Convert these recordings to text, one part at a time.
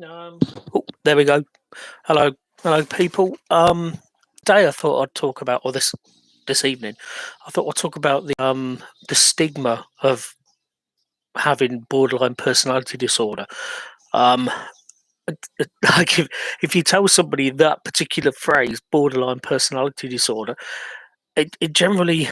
Um, oh, there we go. Hello, hello, people. Today I thought I'd talk about, or this evening, I thought I'd talk about the stigma of having borderline personality disorder. Um, like if you tell somebody that particular phrase, borderline personality disorder, it generally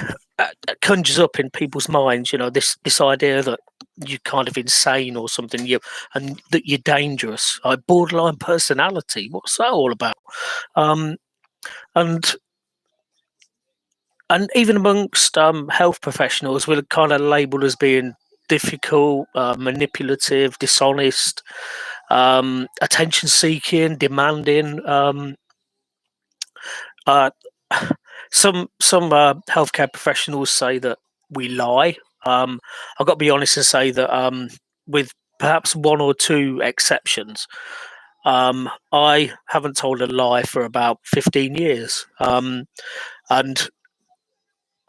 conjures up in people's minds, this idea that you're kind of insane or something, and that you're dangerous. Like borderline personality, what's that all about? Um, and and even amongst health professionals, we're kind of labelled as being difficult, manipulative, dishonest, attention seeking, demanding. Uh, some healthcare professionals say that we lie. I've got to be honest and say that, with perhaps one or two exceptions, I haven't told a lie for about 15 years. And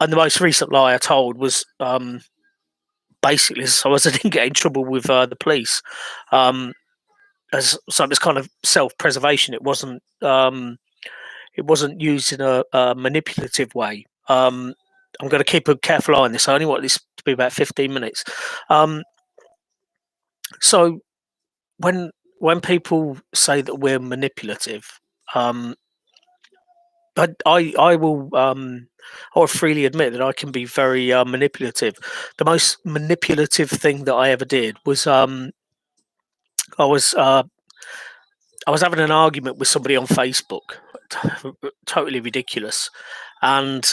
and the most recent lie I told was, basically so as I didn't get in trouble with the police. So it was kind of self-preservation. It wasn't used in a manipulative way. I'm going to keep a careful eye on this. I only want this to be about 15 minutes. Um, so when people say that we're manipulative, um, I will freely admit that I can be very manipulative. The most manipulative thing that I ever did was, I was uh, I was having an argument with somebody on Facebook, totally ridiculous, and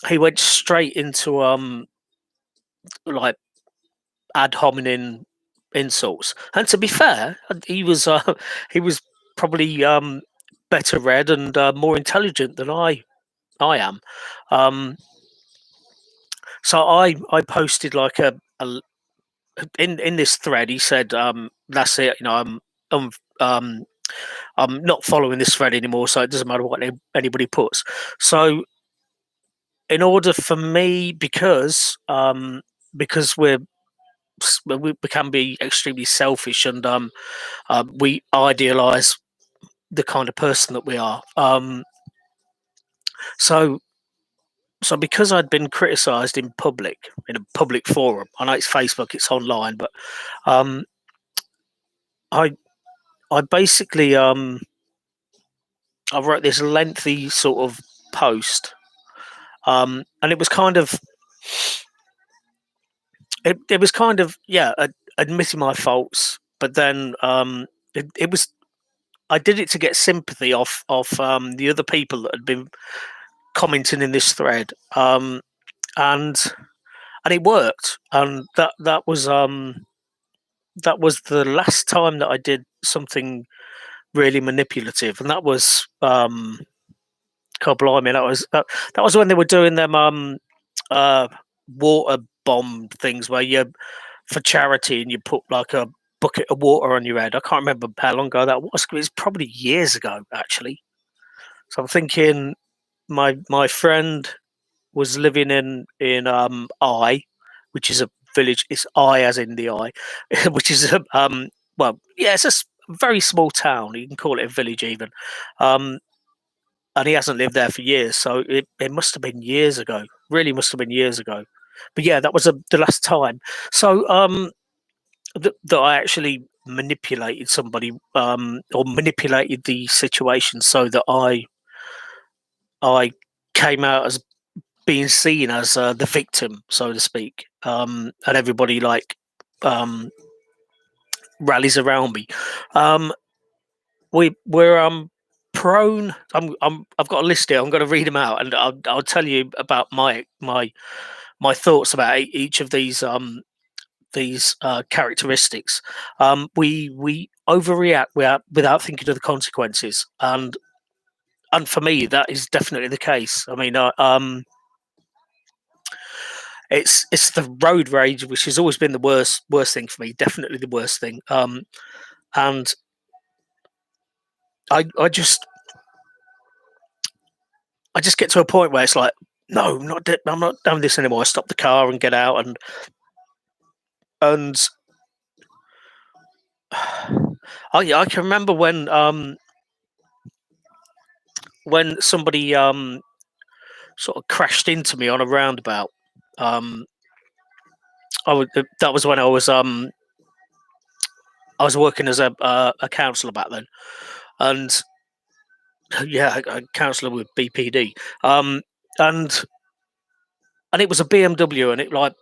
he went straight into like ad hominem insults. And to be fair, he was probably better read and more intelligent than I am. Um, so I posted like a in this thread. He said, "That's it. I'm um, I'm not following this thread anymore, so it doesn't matter what anybody puts." So in order for me, because we can be extremely selfish, and we idealize the kind of person that we are. So so because I'd been criticised in a public forum. I know it's Facebook, it's online, but um, I I basically I wrote this lengthy sort of post, and it was kind of, yeah, admitting my faults, but then it was I did it to get sympathy off the other people that had been commenting in this thread, and and it worked, and that was the last time that I did something really manipulative, and that was, God blimey, that was when they were doing them uh water bomb things where you, for charity, and you put like a bucket of water on your head. I can't remember how long ago that was. It's probably years ago, actually. So I'm thinking my friend was living in I, which is a village. It's I as in the I, which is a, well, yeah, it's a very small town. You can call it a village even. Um, and he hasn't lived there for years, so it must have been years ago. Really, must have been years ago. But yeah, that was the last time. So that I actually manipulated somebody, or manipulated the situation so that I came out as being seen as the victim, so to speak, and everybody like um, rallies around me. Um, we're prone. I've got a list here. I'm going to read them out, and I'll tell you about my thoughts about each of these characteristics. We overreact without thinking of the consequences, and for me that is definitely the case. I mean, it's the road rage, which has always been the worst thing for me. Definitely the worst thing. And I just get to a point where it's like, no, I'm not doing this anymore. I stop the car and get out, and I can remember when somebody sort of crashed into me on a roundabout. Um, that was when I was working as a counsellor back then, and yeah, a counsellor with BPD, and and it was a BMW, and it like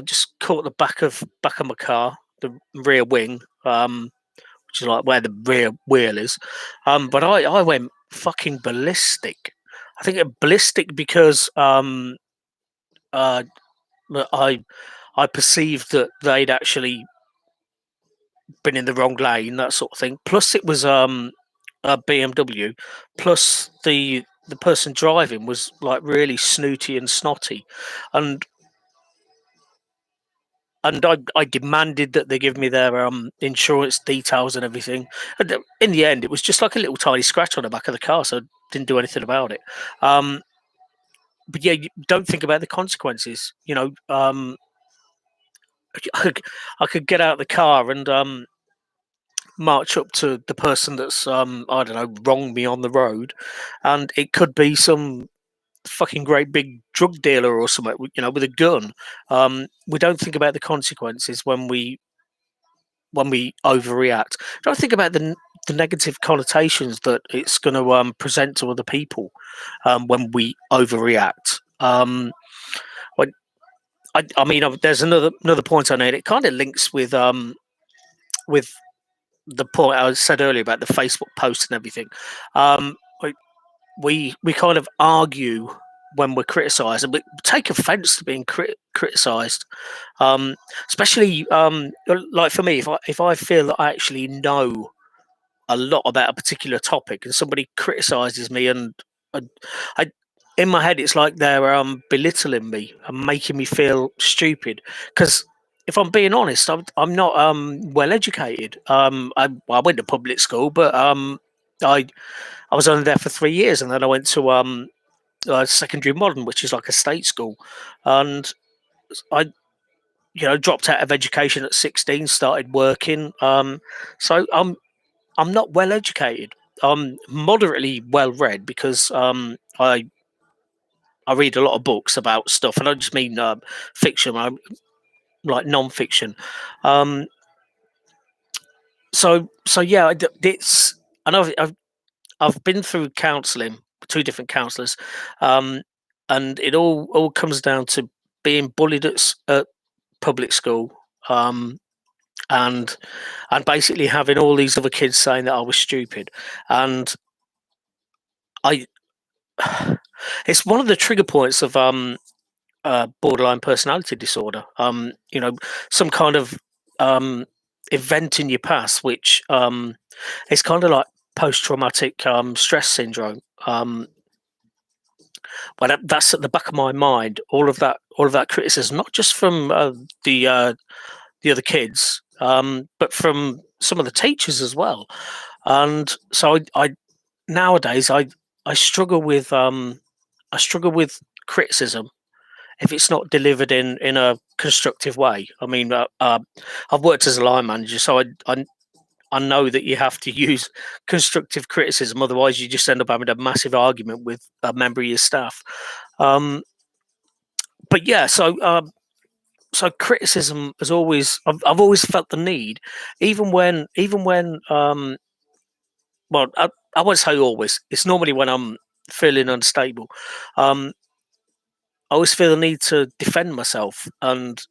just caught the back of my car, the rear wing, which is like where the rear wheel is. But I went fucking ballistic. I think it ballistic because uh, I I perceived that they'd actually been in the wrong lane, that sort of thing. Plus, it was a BMW. Plus, the person driving was like really snooty and snotty, and I demanded that they give me their insurance details and everything. And in the end, it was just like a little tiny scratch on the back of the car, so I didn't do anything about it. Um, but yeah, you don't think about the consequences. I could get out of the car and march up to the person that's I don't know, wronged me on the road, and it could be some fucking great big drug dealer or something, with a gun. We don't think about the consequences when we overreact. Don't think about the negative connotations that it's going to present to other people when we overreact. When, I mean, there's another point I made. It kind of links with the point I said earlier about the Facebook post and everything. Um, like, we kind of argue when we're criticised, and we take offence to being criticised. Um, Especially like for me, if I feel that I actually know a lot about a particular topic and somebody criticizes me, and I in my head it's like they're belittling me and making me feel stupid, because if I'm being honest, I'm not well educated. I went to public school, but I I was only there for 3 years, and then I went to secondary modern, which is like a state school, and I dropped out of education at 16, started working. So I'm not well educated. I'm moderately well read because I read a lot of books about stuff, and I just mean fiction, like non-fiction. Um, so yeah, it's and I've been through counselling, two different counsellors, um, and it all comes down to being bullied at public school. Um, and basically having all these other kids saying that I was stupid, and I it's one of the trigger points of borderline personality disorder. Some kind of um, event in your past, which it's kind of like post-traumatic stress syndrome. But that's at the back of my mind. All of that criticism, not just from the other kids, but from some of the teachers as well. And so I nowadays I struggle with criticism if it's not delivered in a constructive way. I mean, I've worked as a line manager, so I know that you have to use constructive criticism. Otherwise, you just end up having a massive argument with a member of your staff. Um, but yeah, so criticism has always I've always felt the need, even when well, I won't say always. It's normally when I'm feeling unstable. Um, I always feel the need to defend myself, and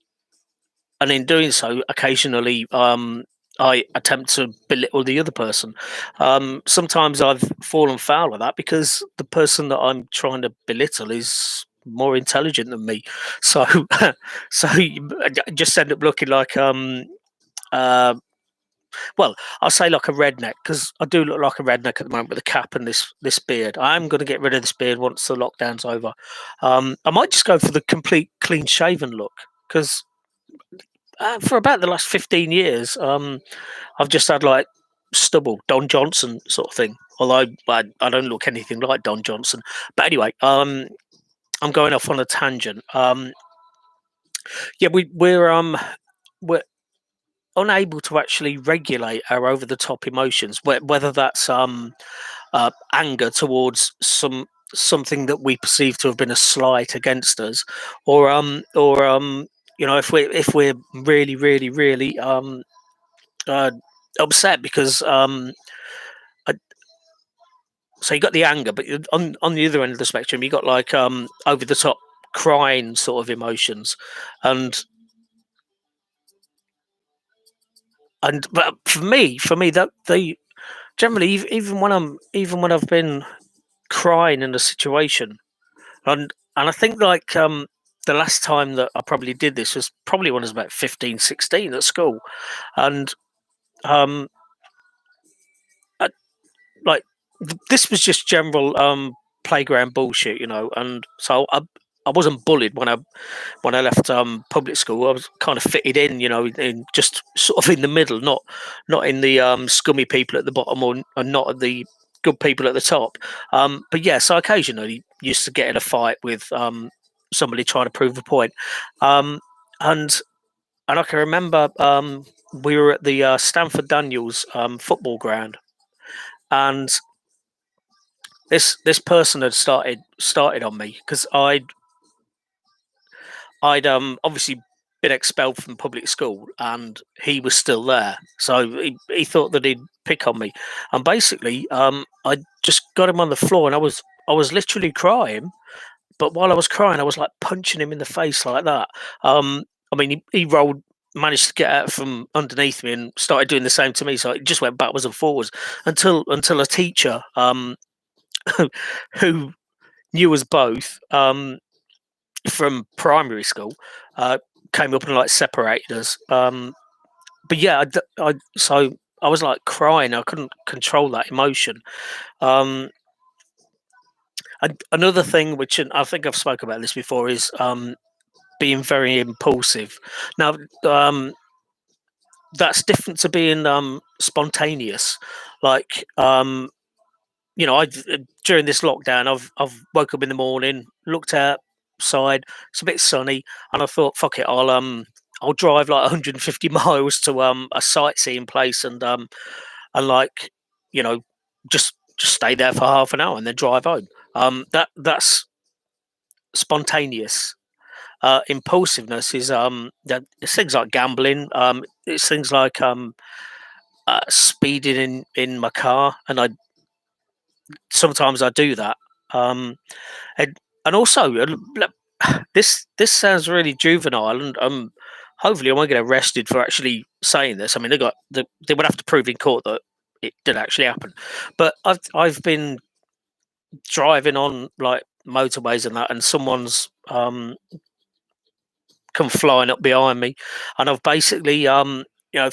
in doing so, occasionally I attempt to belittle the other person. Sometimes I've fallen foul of that because the person that I'm trying to belittle is more intelligent than me. So, I just end up looking like uh, well, I'll say like a redneck, because I do look like a redneck at the moment with a cap and this beard. I am going to get rid of this beard once the lockdown's over. I might just go for the complete clean shaven look, because for about the last 15 years, I've just had like stubble, Don Johnson sort of thing. Although I don't look anything like Don Johnson. But anyway, I'm going off on a tangent. Yeah, we're unable to actually regulate our over the top emotions, whether that's anger towards something that we perceive to have been a slight against us, or if we're really really really uh, upset because I, so you got the anger, but on the other end of the spectrum, you got like over the top crying sort of emotions, and but for me that they generally even when I've been crying in a situation, and I think like the last time that I probably did this was probably when I was about 15, 16 at school, and um I, like this was just general playground bullshit, and so I wasn't bullied when I left public school. I was kind of fitted in, in just sort of in the middle, not in the scummy people at the bottom, or not at the good people at the top. But yeah, so occasionally used to get in a fight with somebody trying to prove a point, um, and and I can remember we were at the Stanford Daniels football ground, and this person had started on me because I'd obviously been expelled from public school, and he was still there. So he thought that he'd pick on me, and basically, I just got him on the floor, and I was literally crying. But while I was crying, I was like punching him in the face like that. I mean, he rolled, managed to get out from underneath me, and started doing the same to me. So it just went backwards and forwards until a teacher who knew us both. From primary school, uh, came up and like separated us. But yeah, so I was like crying. I couldn't control that emotion. Um, Another thing, which I think I've spoken about this before, is being very impulsive. Now, um, that's different to being spontaneous. Like, I during this lockdown, I've woke up in the morning, looked outside, it's a bit sunny, and I thought, fuck it, I'll drive like 150 miles to a sightseeing place, and like, you know, just stay there for half an hour and then drive home. That's spontaneous. Impulsiveness is that it's things like gambling. It's things like speeding in my car, and I sometimes I do that. Um, and and also this sounds really juvenile, and hopefully I won't get arrested for actually saying this. I mean, they would have to prove in court that it did actually happen. But I've been driving on like motorways and that, and someone's come flying up behind me, and I've basically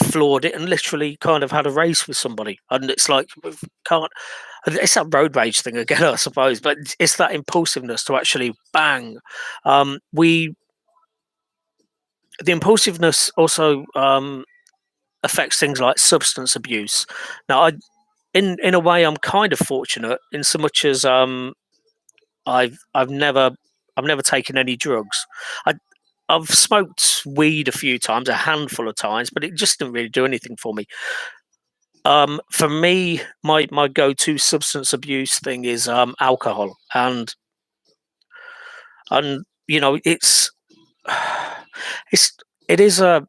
floored it and literally kind of had a race with somebody, and it's like can't. It's that road rage thing again, I suppose, but it's that impulsiveness to actually bang. We The impulsiveness also affects things like substance abuse. Now, in a way, I'm kind of fortunate in so much as I've never taken any drugs. I I've smoked weed a few times, a handful of times, but it just didn't really do anything for me. For me, my go-to substance abuse thing is alcohol, and it's it is a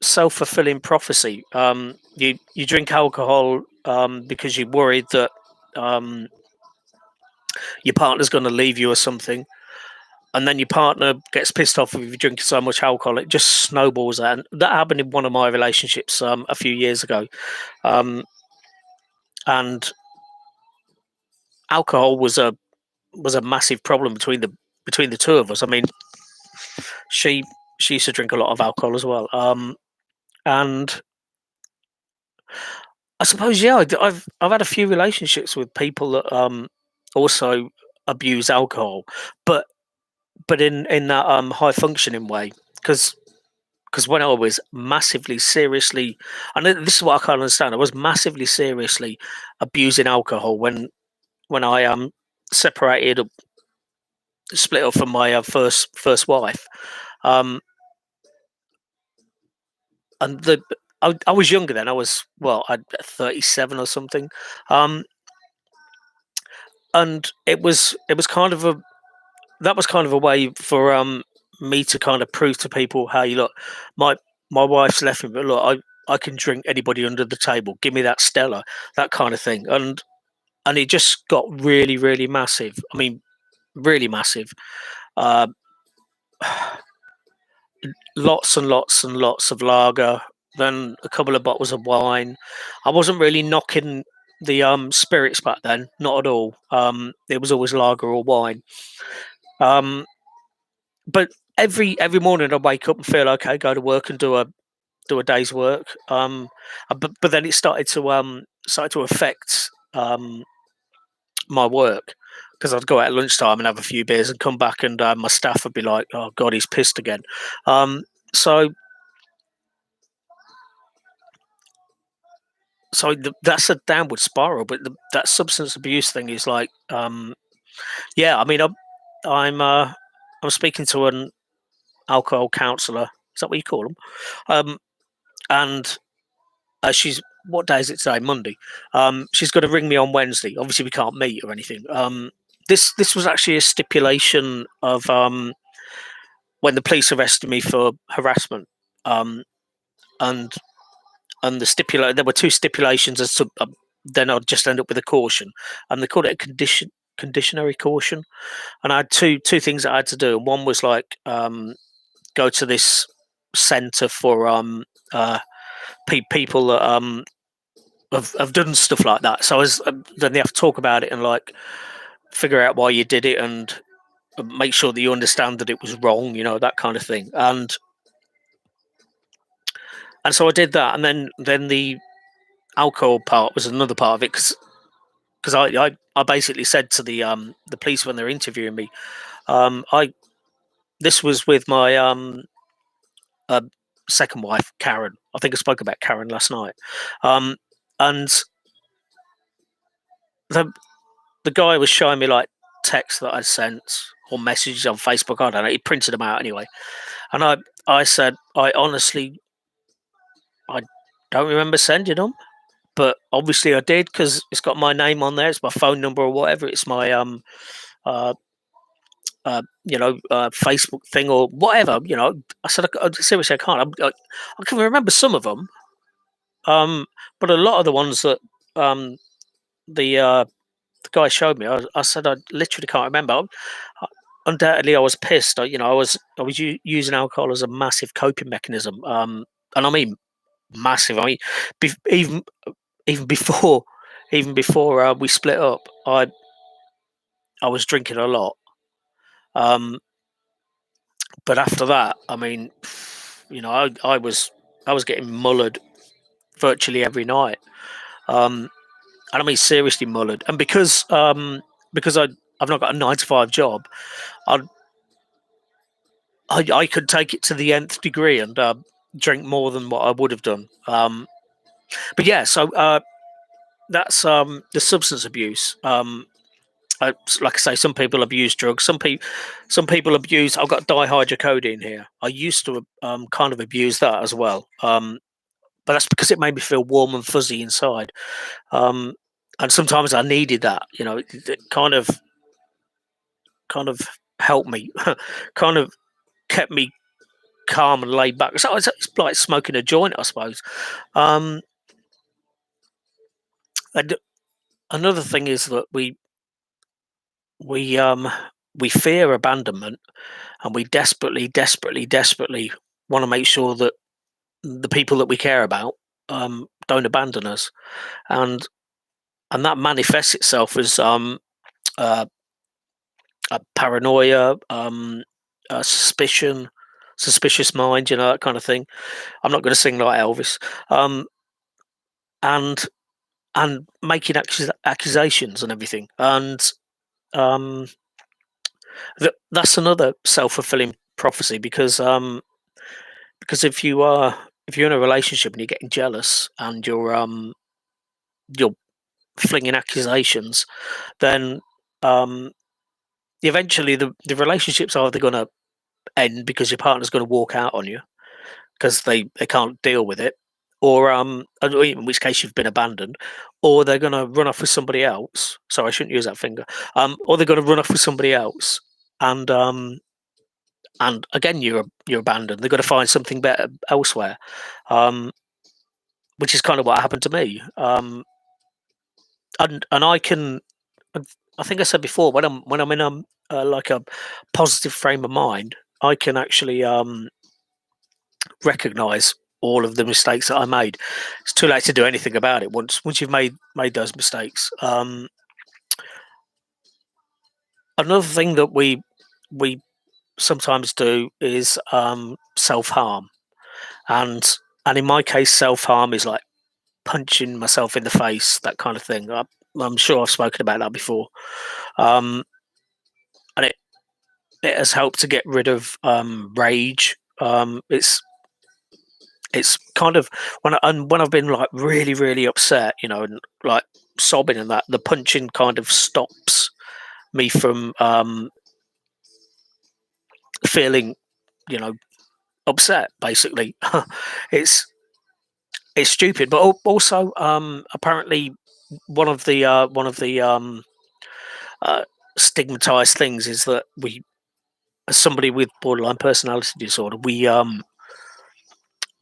self-fulfilling prophecy. You drink alcohol because you're worried that um, your partner's going to leave you or something, and then your partner gets pissed off if you drink so much alcohol. It just snowballs out. And that happened in one of my relationships a few years ago, um, and alcohol was a massive problem between the two of us. I mean, she she used to drink a lot of alcohol as well, and I suppose yeah, I've had a few relationships with people that also abuse alcohol, but in that high functioning way, because when I was massively seriously, and this is what I can't understand, I was massively seriously abusing alcohol when I separated, split up from my first wife. Um, and I was younger then. I was well, I 37 or something, um, and it was kind of a that was kind of a way for me to kind of prove to people, hey, look, my my wife's left me, but look, I can drink anybody under the table. Give me that Stella, that kind of thing, and it just got really, really massive. I mean, really massive. Uh, Lots and lots and lots of lager, then a couple of bottles of wine. I wasn't really knocking the spirits back then, not at all. It was always lager or wine. Um, but every morning I wake up and feel okay, go to work and do a day's work. But then it started to affect my work, because I'd go out at lunchtime and have a few beers and come back, and my staff would be like, "Oh God, he's pissed again." Um, so that's a downward spiral. But that substance abuse thing is like, yeah. I mean, I'm speaking to an alcohol counsellor. Is that what you call them? Um, and she's what day is it today? Monday. She's going to ring me on Wednesday. Obviously, we can't meet or anything. This was actually a stipulation of when the police arrested me for harassment. Um, and there were two stipulations as to then I'd just end up with a caution, and they called it a conditionary caution. And I had two things that I had to do. One was like go to this centre for people that have done stuff like that. So then they have to talk about it and like figure out why you did it, and make sure that you understand that it was wrong, that kind of thing. And so I did that, and then the alcohol part was another part of it, because I basically said to the police when they're interviewing me, I this was with my uh, second wife, Karen. I think I spoke about Karen last night, um, and the the guy was showing me like texts that I sent or messages on Facebook. I don't know. He printed them out anyway, and I said, I honestly, I don't remember sending them, but obviously I did, because it's got my name on there. It's my phone number or whatever. It's my uh, Facebook thing or whatever. I said, seriously, I can't. I can remember some of them, but a lot of the ones that um, the uh, the guy showed me, I said I literally can't remember. Undoubtedly, I was pissed. I was using alcohol as a massive coping mechanism, and I mean massive. I mean, even even before we split up, I was drinking a lot. Um, but after that, I mean, I was getting mullered virtually every night, and I mean seriously mullered. And because I've not got a 9 to 5 job, I I could take it to the nth degree and drink more than what I would have done. But yeah, so that's the substance abuse. Like I say, some people abuse drugs. Some people abuse. I've got dihydrocodone here. I used to kind of abuse that as well. But that's because it made me feel warm and fuzzy inside. Um, and sometimes I needed that. It kind of helped me, kind of kept me calm and laid back. So it's like smoking a joint, I suppose. Um, and another thing is that we um we fear abandonment, and we desperately, desperately, desperately want to make sure that the people that we care about don't abandon us, and that manifests itself as uh, a paranoia, a suspicious mind, that kind of thing. I'm not going to sing like Elvis, and making accusations and everything, and um, that's another self fulfilling prophecy, because if you're in a relationship and you're getting jealous and you're flinging accusations, then um, eventually the relationship's either going to end because your partner's going to walk out on you, because they can't deal with it, or in which case you've been abandoned, or they're gonna run off with somebody else. So I shouldn't use that finger. Or they're gonna run off with somebody else, and again you're abandoned. They've got to find something better elsewhere, um, which is kind of what happened to me. And I can, I think I said before, when I'm in like a positive frame of mind, I can actually recognize all of the mistakes that I made. It's too late to do anything about it once you've made those mistakes. Another thing that we sometimes do is self harm, and in my case, self harm is like punching myself in the face, that kind of thing. I'm sure I've spoken about that before, um, and it has helped to get rid of rage. It's kind of when I've been like really really upset, and like sobbing and that, the punching kind of stops me from feeling, you know, upset. Basically, it's it's stupid, but also apparently one of the uh, stigmatized things is that we, as somebody with borderline personality disorder,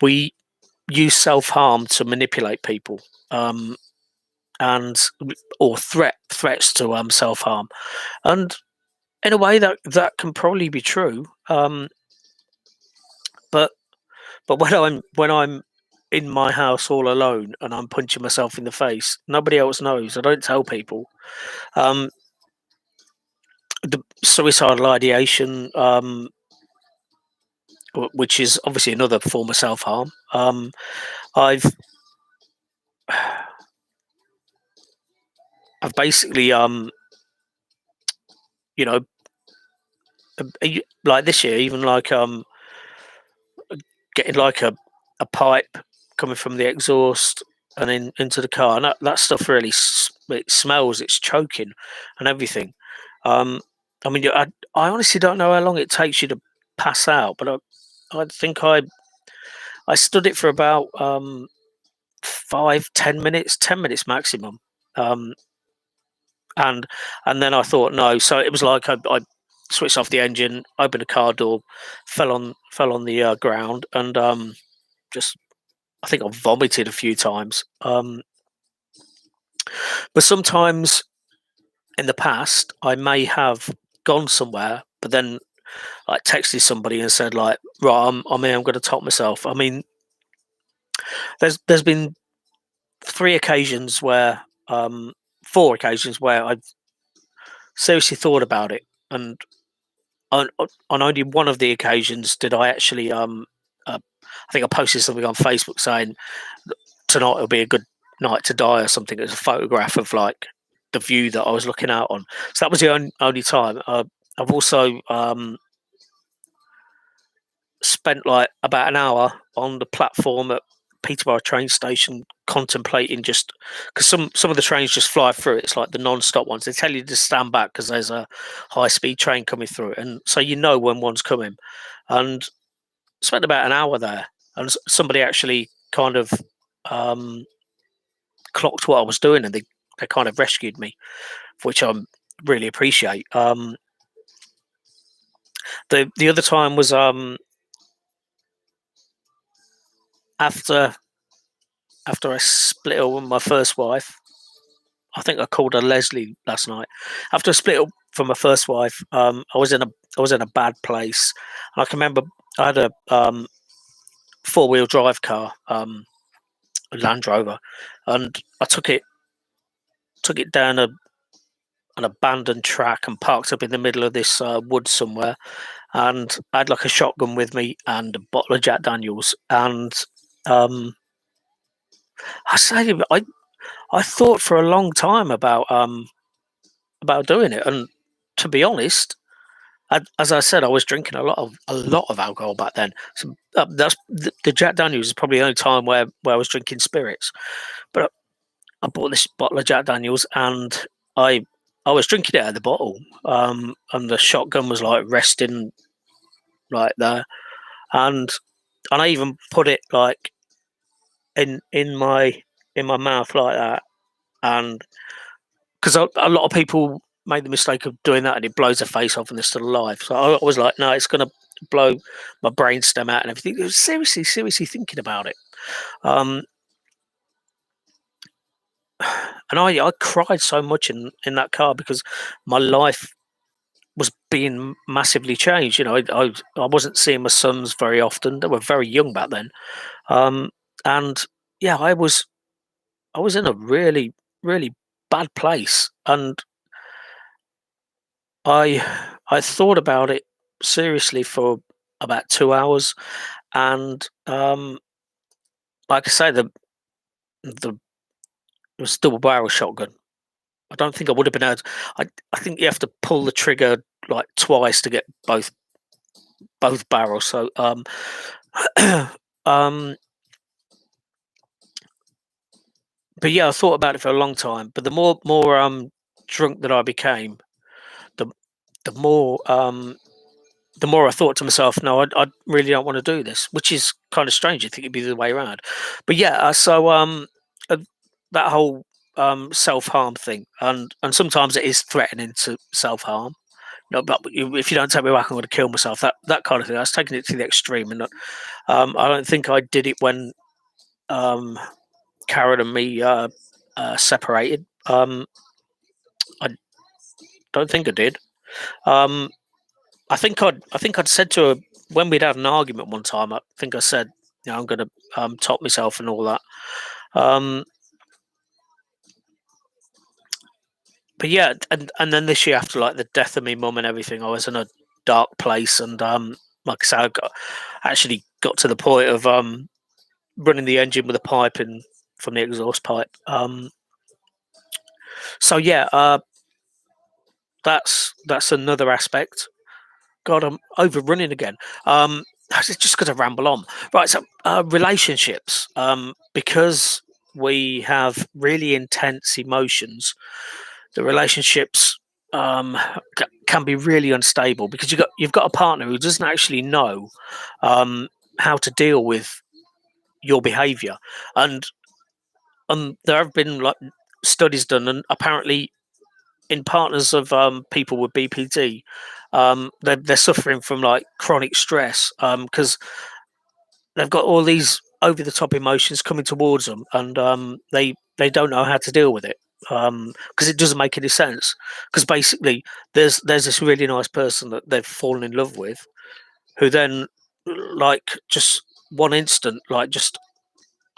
we use self harm to manipulate people. Um, and or threats to self harm, and in a way that can probably be true. But when I'm in my house all alone and I'm punching myself in the face, nobody else knows. I don't tell people. Um, the suicidal ideation, which is obviously another form of self harm. I've I've basically you know like this year, even like getting like a pipe coming from the exhaust and into the car, and that stuff really it smells. It's choking and everything. Um, I mean, I honestly don't know how long it takes you to pass out, but I think I stood it for about 5, 10 minutes, 10 minutes maximum. Um, and then I thought no, so it was like I switched off the engine, opened the car door, fell on the ground, and just I think I vomited a few times. But sometimes in the past, I may have gone somewhere, but then like texted somebody and said like, right, I'm going to top myself. I mean, there's been three occasions where, four occasions where I've seriously thought about it, and on only one of the occasions did I actually I think I posted something on Facebook saying tonight will be a good night to die or something. It's a photograph of like the view that I was looking out on. So that was the only time. I've also spent like about an hour on the platform at Peterborough train station contemplating, just because some of the trains just fly through. It's like the non-stop ones. They tell you to stand back because there's a high-speed train coming through, and so you know when one's coming. And spent about an hour there, and somebody actually kind of um, clocked what I was doing, and they kind of rescued me, which I really appreciate. The other time was after I split up with my first wife. I think I called her Leslie last night. After I split up from my first wife, I was in a bad place, and I can remember I had a four-wheel drive car, a Land Rover, and I took it down an abandoned track and parked up in the middle of this woods somewhere. And I had like a shotgun with me and a bottle of Jack Daniels. And um, I say, I thought for a long time about doing it. And to be honest, as I said, I was drinking a lot of alcohol back then. So that's the Jack Daniels is probably the only time where I was drinking spirits. But I bought this bottle of Jack Daniels, and I I was drinking it out of the bottle, and the shotgun was like resting right there, and and I even put it like in my mouth like that, and because a lot of people made the mistake of doing that and it blows their face off and they're still alive. So I was like, no, it's gonna blow my brain stem out and everything. It was seriously thinking about it. Um, and I cried so much in that car because my life was being massively changed. You know, I wasn't seeing my sons very often. They were very young back then. Um, and yeah, I was in a really bad place, and I thought about it seriously for about 2 hours, and like I say, the it was double barrel shotgun. I don't think I would have been able. I think you have to pull the trigger like twice to get both barrels. So um, but yeah, I thought about it for a long time. But the more drunk that I became, the the more the more I thought to myself, no, I really don't want to do this, which is kind of strange. I think it'd be the other way around. But yeah, uh, that whole self harm thing, and sometimes it is threatening to self harm. No, but if you don't take me back, I'm going to kill myself. That kind of thing. I was taking it to the extreme, and I don't think I did it when um, Karen and me separated. I don't think I did. Um, I think I'd said to her when we'd had an argument one time. I think I said, I'm going to top myself and all that. Um, but yeah, and then this year after like the death of my mum and everything, I was in a dark place, and like I said, actually got to the point of running the engine with a pipe in from the exhaust pipe. So yeah, that's another aspect. God, I'm overrunning again. It's just going to ramble on. Right, so relationships, because we have really intense emotions, the relationships can be really unstable because you've got a partner who doesn't actually know um, how to deal with your behaviour, and there have been like studies done, and apparently in partners of people with BPD, they're suffering from like chronic stress because they've got all these over the top emotions coming towards them, and they don't know how to deal with it because it doesn't make any sense. Because basically, there's this really nice person that they've fallen in love with, who then like just one instant like just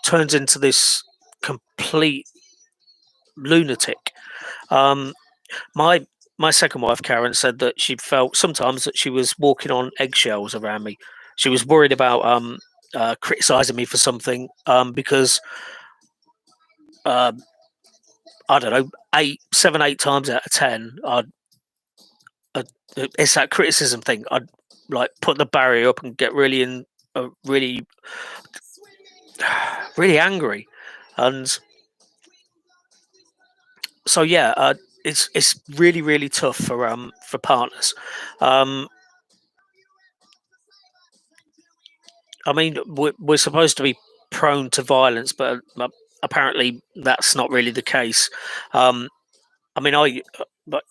turns into this complete lunatic. Um, My my second wife, Karen, said that she felt sometimes that she was walking on eggshells around me. She was worried about criticizing me for something because uh, I don't know, 8 times out of 10, I'd it's that criticism thing. I'd like put the barrier up and get really really really angry, and so yeah, it's really tough for partners. Um, I mean, we're supposed to be prone to violence, but apparently that's not really the case. Um, I mean, but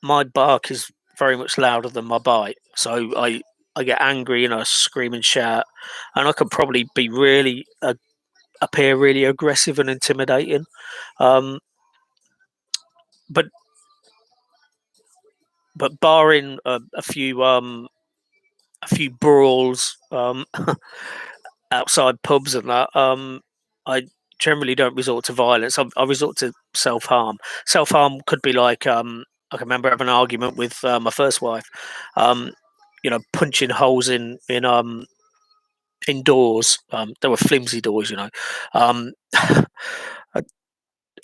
my bark is very much louder than my bite, so I get angry and I scream and shout, and I could probably be really appear really aggressive and intimidating. Um, but barring a few brawls outside pubs and that, I generally don't resort to violence. I resort to self harm. Self harm could be like I can remember having an argument with my first wife. Um, punching holes in doors. There were flimsy doors, Um,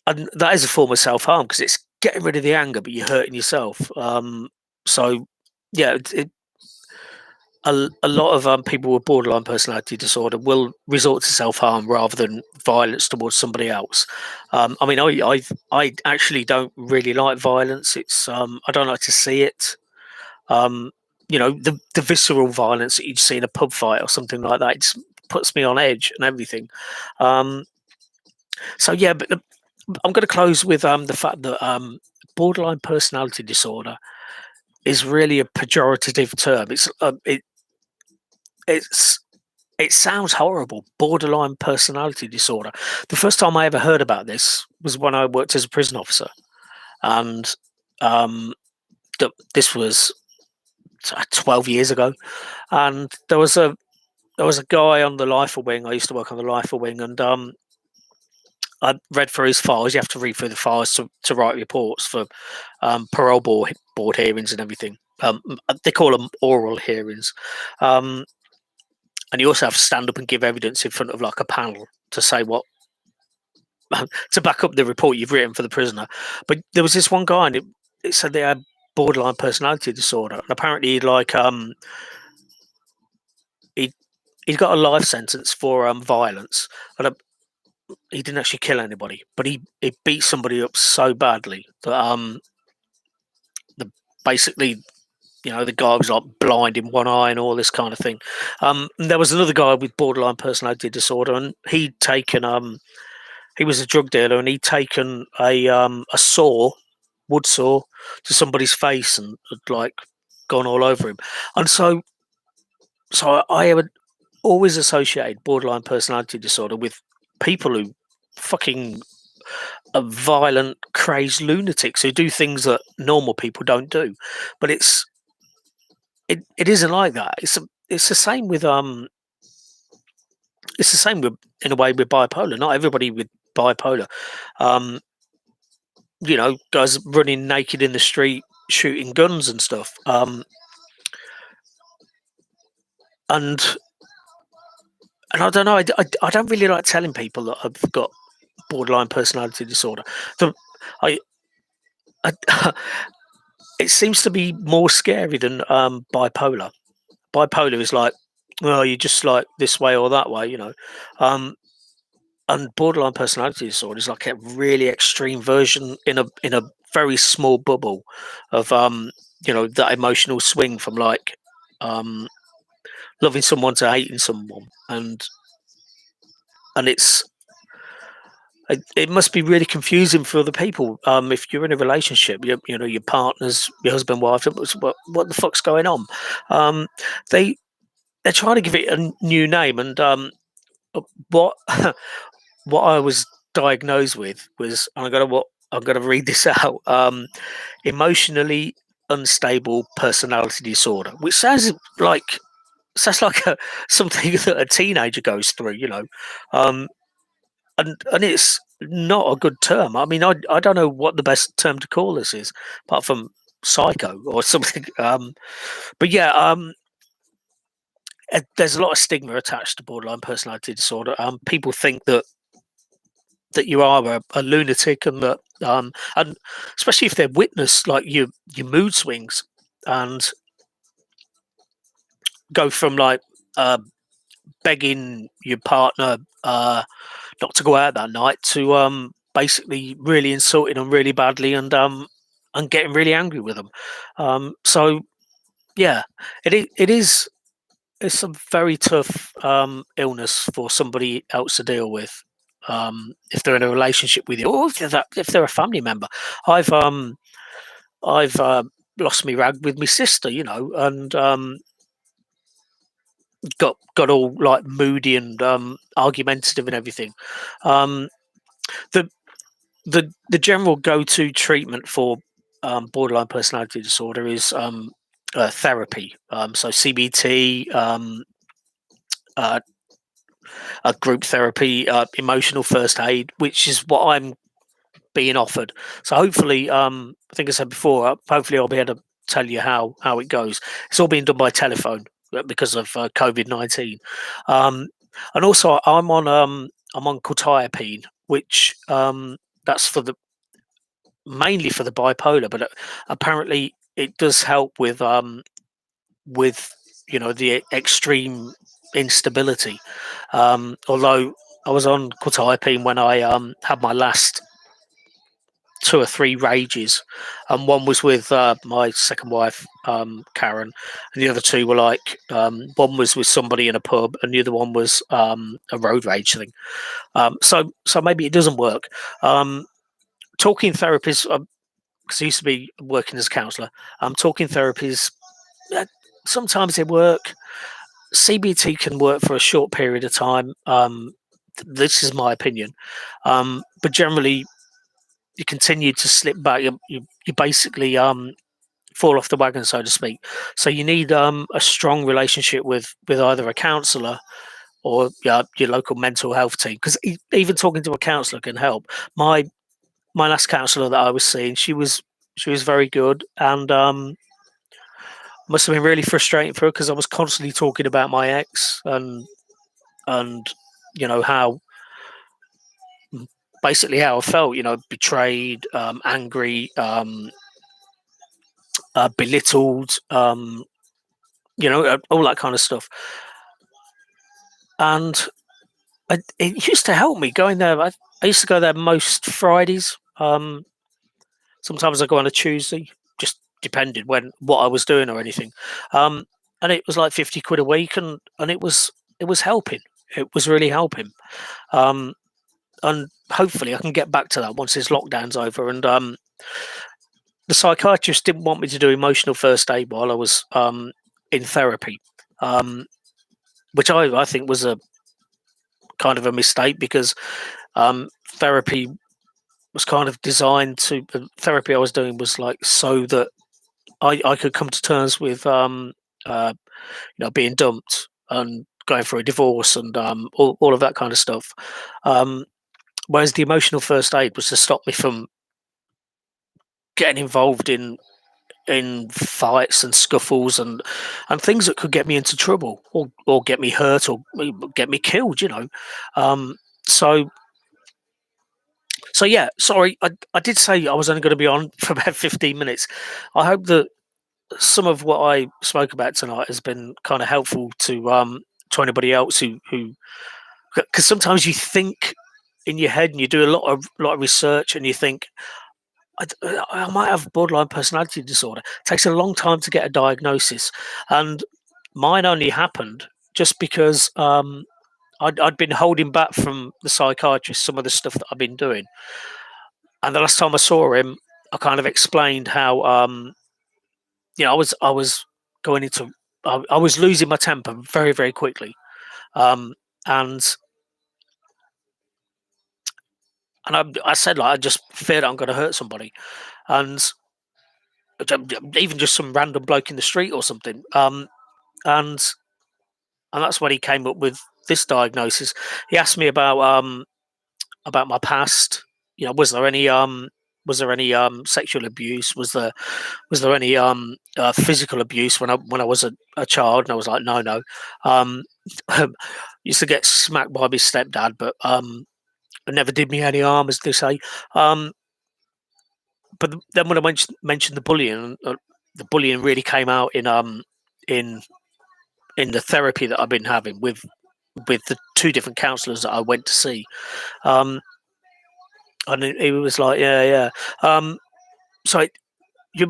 and that is a form of self harm because it's getting rid of the anger, but you're hurting yourself. So yeah, a lot of people with borderline personality disorder will resort to self harm rather than violence towards somebody else. I mean, I actually don't really like violence. It's I don't like to see it. Um, the visceral violence that you'd see in a pub fight or something like that. It just puts me on edge and everything. Um, so yeah, but I'm going to close with the fact that borderline personality disorder is really a pejorative term. It's it sounds horrible. Borderline personality disorder. The first time I ever heard about this was when I worked as a prison officer, and um, this was 12 years ago. And there was a guy on the lifer wing. I used to work on the lifer wing, and I read through his files. You have to read through the files to write reports for parole board hearings and everything. They call them oral hearings, um, and you also have to stand up and give evidence in front of like a panel to say what to back up the report you've written for the prisoner. But there was this one guy, and it said they had borderline personality disorder, and apparently he he'd got a life sentence for violence, and he didn't actually kill anybody, but he beat somebody up so badly that the basically the guy was like blind in one eye and all this kind of thing. And there was another guy with borderline personality disorder, and he was a drug dealer, and he'd taken a saw, wood saw, to somebody's face and had like gone all over him. And so I would always associate borderline personality disorder with people who fucking are violent, crazed lunatics who do things that normal people don't do. But it isn't like that. It's the same with it's the same with in a way with bipolar. Not everybody with bipolar, um, guys running naked in the street, shooting guns and stuff. And and I don't know. I don't really like telling people that I've got borderline personality disorder. The, I, I it seems to be more scary than bipolar. Bipolar is like, well, you're just like this way or that way. Um, and borderline personality disorder is like a really extreme version in a very small bubble of that emotional swing from like um, loving someone to hating someone, and it must be really confusing for other people. If you're in a relationship, your partner's your husband, wife. What the fuck's going on? Um, they they're trying to give it a new name, and what what I was diagnosed with was, and I'm gonna read this out. Emotionally unstable personality disorder, which sounds like something that a teenager goes through. Um, and it's not a good term. I mean, I don't know what the best term to call this is, apart from psycho or something. But yeah, there's a lot of stigma attached to borderline personality disorder. People think that you are a lunatic, and especially if they've witnessed like your mood swings and go from like uh, begging your partner not to go out that night to basically really insulting them really badly and getting really angry with them. So yeah, it is it's a very tough illness for somebody else to deal with. If they're in a relationship with you, or if they're a family member. I've lost me rag with my sister, and got all like moody and argumentative and everything. Um, the the general go-to treatment for borderline personality disorder is therapy. So CBT, uh, group therapy, emotional first aid, which is what I'm being offered. So hopefully, I think I said before, hopefully I'll be able to tell you how it goes. It's all being done by telephone because of COVID-19, and also I'm on quetiapine, which that's for the mainly for the bipolar, but apparently it does help with the extreme instability. Although I was on quetiapine when I had my last two or three rages, and one was with my second wife, Karen, and the other two were like one was with somebody in a pub, and the other one was a road rage thing. So maybe it doesn't work. Talking therapies, because I used to be working as a counsellor. Talking therapies, uh, sometimes they work. CBT can work for a short period of time. This is my opinion, but generally you continue to slip back. You basically fall off the wagon, so to speak. So you need a strong relationship with either a counsellor or your local mental health team. Because even talking to a counsellor can help. My last counsellor that I was seeing, she was very good, and must have been really frustrating for her because I was constantly talking about my ex and how basically how I felt, betrayed, angry, belittled, all that kind of stuff. And it used to help me going there. I used to go there most Fridays. Sometimes I go on a Tuesday, just depended what I was doing or anything. Um, and it was like 50 quid a week, and it was helping. It was really helping. Um, and hopefully I can get back to that once this lockdown's over. And the psychiatrist didn't want me to do emotional first aid while I was in therapy, um, which I think was a kind of a mistake because therapy was kind of designed to. The therapy I was doing was like so that I could come to terms with uh, being dumped and going through a divorce and all of that kind of stuff. Um, Whereas the emotional first aid was to stop me from getting involved in fights and scuffles and things that could get me into trouble or get me hurt or get me killed. Um, so so yeah. Sorry, I did say I was only going to be on for about 15 minutes. I hope that some of what I spoke about tonight has been kind of helpful to anybody else who because sometimes you think in your head and you do a lot of research and you think I might have borderline personality disorder. It takes a long time to get a diagnosis, and mine only happened just because I'd been holding back from the psychiatrist some of the stuff that I've been doing. And the last time I saw him, I kind of explained how I was going into I was losing my temper very very quickly, um, and I said like I just feared I'm going to hurt somebody, and even just some random bloke in the street or something. And that's when he came up with this diagnosis. He asked me about my past. Was there any sexual abuse? Was there any physical abuse when I was a child? And I was like, no, no. Um, used to get smacked by my stepdad, but it never did me any harm, as they say. Um, but then when I mentioned the bullying really came out in in the therapy that I've been having with the two different counsellors that I went to see. Um, and he was like, yeah, yeah. So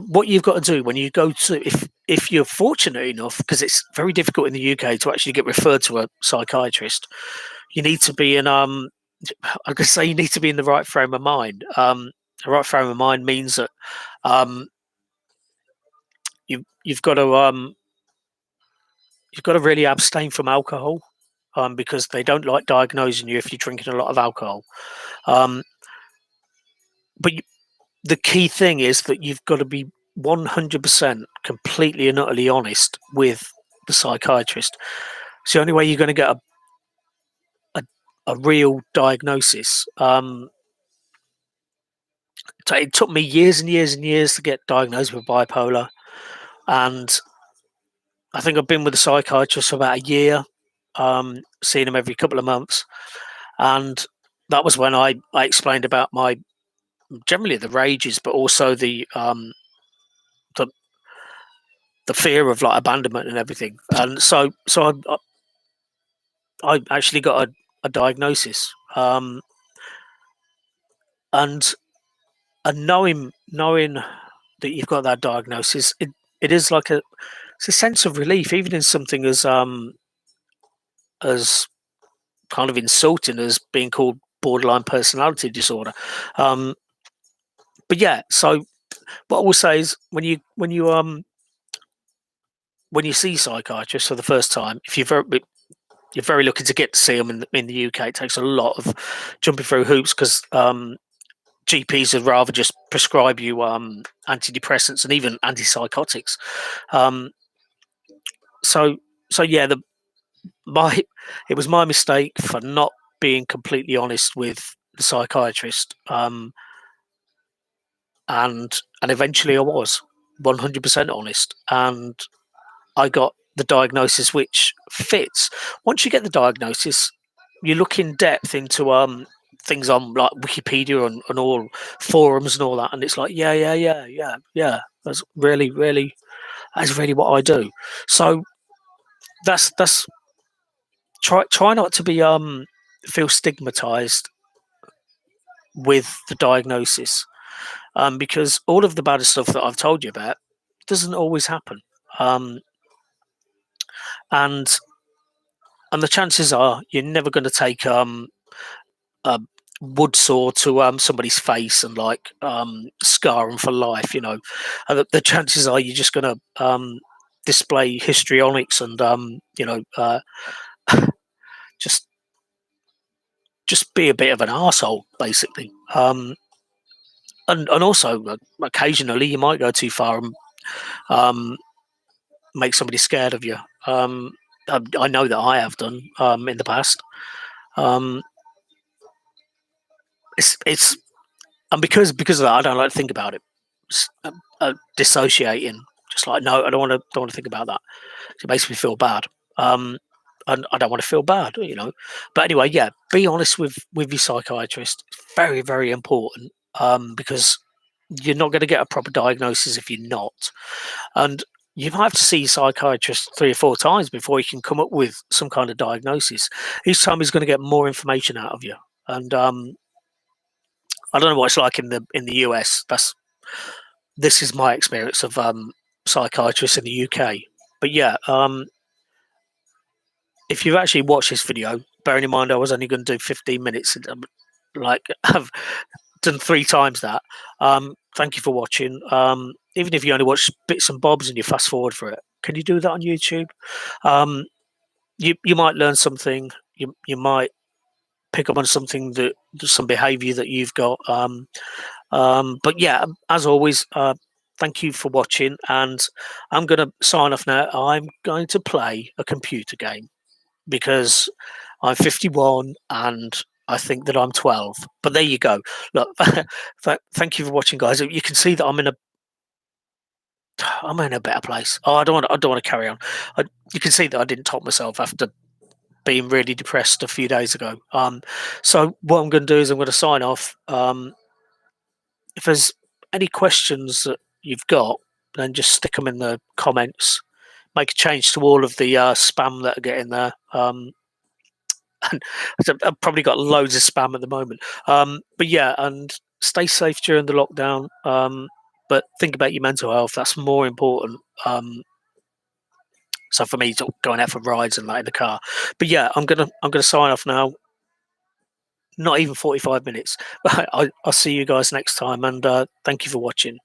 what you've got to do when you go to if you're fortunate enough, because it's very difficult in the UK to actually get referred to a psychiatrist, you need to be in I could say you need to be in the right frame of mind. The right frame of mind means that um, you've you've got to really abstain from alcohol, because they don't like diagnosing you if you're drinking a lot of alcohol. Um, but the key thing is that you've got to be 100% completely and utterly honest with the psychiatrist. It's the only way you're going to get a, a real diagnosis. So it took me years and years and years to get diagnosed with bipolar, and I think I've been with a psychiatrist for about a year, seeing him every couple of months, and that was when I explained about my generally the rages, but also the the fear of like abandonment and everything. And so I actually got a diagnosis, and and knowing that you've got that diagnosis, it is like it's a sense of relief, even in something as kind of insulting as being called borderline personality disorder. Um, but yeah, so what I will say is when you see psychiatrists for the first time, if you're very lucky to get to see them in the UK. It takes a lot of jumping through hoops because GPs would rather just prescribe you antidepressants and even antipsychotics. Um, so so yeah, my it was my mistake for not being completely honest with the psychiatrist, and eventually I was 100% honest, and I got the diagnosis which fits. Once you get the diagnosis, you look in depth into things on like Wikipedia and all forums and all that, and it's like, yeah. That's really what I do. So that's try not to be feel stigmatized with the diagnosis, because all of the bad stuff that I've told you about doesn't always happen. Um, and and the chances are you're never going to take a wood saw to somebody's face and like scar them for life. The chances are you're just going to display histrionics and just be a bit of an asshole, basically. And also occasionally you might go too far and um, make somebody scared of you. I know that I have done in the past. Um, it's and because of that, I don't like to think about it. Dissociating, just like no, I don't want to think about that. It makes me feel bad, um, and I don't want to feel bad, But anyway, yeah, be honest with your psychiatrist. It's very very important, because you're not going to get a proper diagnosis if you're not, and you might have to see a psychiatrist 3 or 4 times before you can come up with some kind of diagnosis. Each time he's going to get more information out of you, and I don't know what it's like in the US. This is my experience of psychiatrists in the UK. But yeah, if you've actually watched this video, bearing in mind I was only going to do 15 minutes, and like I've done 3 times that. Thank you for watching. Even if you only watch bits and bobs and you fast forward for it, can you do that on YouTube? Um, you might learn something. You might pick up on something that some behaviour that you've got. But yeah, as always, thank you for watching, and I'm going to sign off now. I'm going to play a computer game because I'm 51 and I think that I'm 12. But there you go. Look, thank you for watching, guys. You can see that I'm in a better place. Oh, I don't want to carry on. You can see that I didn't top myself after being really depressed a few days ago. So what I'm going to do is I'm going to sign off. If there's any questions that you've got, then just stick them in the comments. Make a change to all of the spam that are getting there. And I've probably got loads of spam at the moment. But yeah, and stay safe during the lockdown. But think about your mental health. That's more important. So for me, it's going out for rides and that in the car. But yeah, I'm gonna sign off now. Not even 45 minutes. I'll see you guys next time, and thank you for watching.